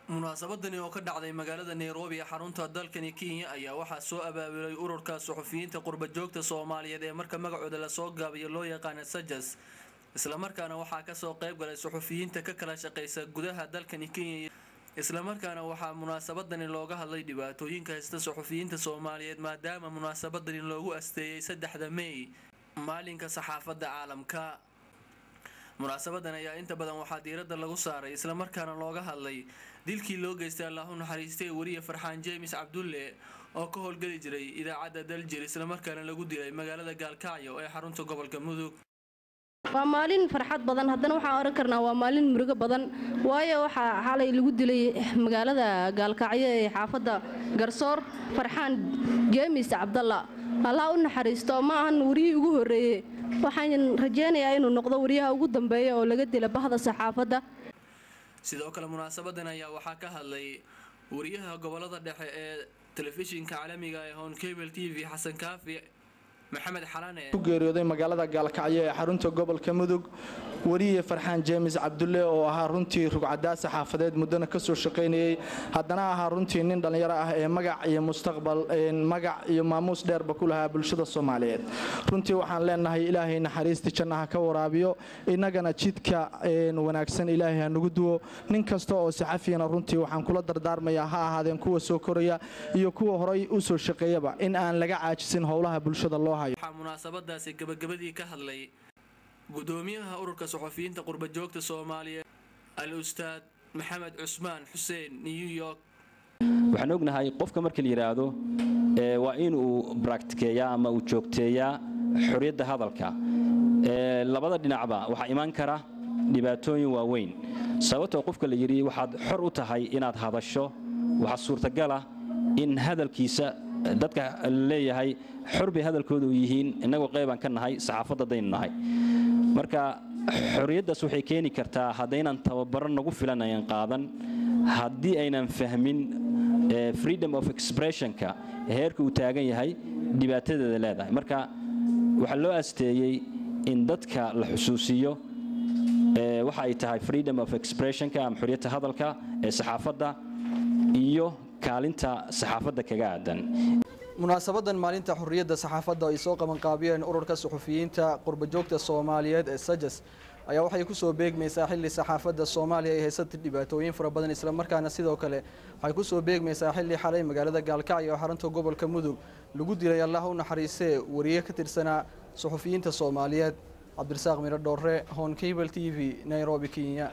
munaasabadani oo ka dhacday magaalada Nairobi ee xarunta dalkani Kenya ayaa waxaa soo abaabulay ururka suxufiyiinta qurba joogta Soomaaliyeed ee marka magacooda la soo gaabiyo loo yaqaan SAJAS isla markaana waxaa ka soo qayb galay suxufiyiinta ka kala shaqeysa gudaha dalkani Kenya isla markaana waxaa munaasabadani looga hadlay dhibaatooyinka haysta suxufiyiinta Soomaaliyeed maadaama munaasabadani loogu asteeyay 3 May maalinka saxaafadda caalamka munaasabadan ayaa inta badan waxaa diiradda lagu saaray isla markaana looga hadlay dilkii loo geystay Allahu naxariistay wariye Farxaan James Cabdulle oo ka howlgali jiray idaacadda Daljir isla markaana lagu dilay magaalada Gaalkacyo ee xarunta gobolka Mudug waa maalin farxad badan haddana waxaan oran karnaa waa maalin murugo badan waayo waxa xalay lagu dilay magaalada Gaalkacyo ee xaafadda Garsoor Farxaan James Cabdulle Allah u naxariisto ma ahan wariye ugu horeeyay waxaan rajeynayaa inuu noqdo wariyaha ugu dambeeya oo laga dilay bahda saxaafadda sidoo kale munaasabadan ayaa waxaa ka hadlay wariyaha gobolada dhexe ee telefishinka caalamiga ee Hon Cable TV Xasan Kaafi Maxamed Xalane ku geeriyooday magaalada Gaalkacyo ee xarunta gobolka Mudug wariye Farxaan James Cabdulle oo ahaa runtii rugcadaas saxaafadeed mudana ka soo shaqeynayay haddana ahaa runtii nin dhalinyaro ah ee magac iyo mustaqbal magac iyo maamuus dheerba ku lahaa bulshada Soomaaliyeed runtii waxaan leenahay Ilaahay naxariista jannaha ka waraabiyo inagana jidka wanaagsan Ilaahay ha nagu duwo nin kasta oo saxafiyana runtii waxaan kula dardaarmayaa ha ahaadeen kuwa soo koraya iyo kuwa horay u soo shaqeeyaba in aan laga caajisin howlaha bulshada loo hayo munaasabadaasi gabagabadii ka hadlay gudoomiyaha ururka suxufiyiinta qurba joogta Soomaaliyeed al-Ustaad Maxamed Cusmaan Xuseen New York waxaan ognahay qofka marka la yiraahdo waa in uu practiceeyaa ama uu joogteeyaa xorriyadda hadalka labada dhinacba waxa iman kara dhibaatooyin waaweyn sababtoo qofka la yiri waxaad xor u tahay inaad hadasho waxa suurtagal ah in hadalkiisa dadka leeyahay xorbi hadalkoodu yihiin inagu qeyban ka nahay saxaafadda daynahay marka xorriyaddaas waxay keeni kartaa hadaynan tababar nagu filanayn qaadan haddii aynan fahmin freedom of expression-ka heerka uu taagan yahay dhibaatadeeda leedahay marka waxa loo asteeyay in dadka la xusuusiyo waxa ay tahay freedom of expression-ka ama xorriyadda hadalka ee saxaafadda iyo kaalinta saxaafadda kaga aadan munaasabadan maalinta xurriyadda saxaafadda ay soo qaban qaabiyeen ururka suxufiyiinta qurba joogta Soomaaliyeed ee SAJAS ayaa waxay ku soo beegmaysaa xilli saxaafadda Soomaaliya ay haysatay dhibaatooyin fara badan isla markaana sidoo kale waxay ku soo beegmaysaa xilli xalay magaalada Gaalkacyo ee xarunta gobolka Mudug lagu dilay Allahu naxariistay wariye ka tirsanaa suxufiyiinta Soomaaliyeed Cabdirasaaq Miro Dhoorre Hon Cable TV Nairobi Kenya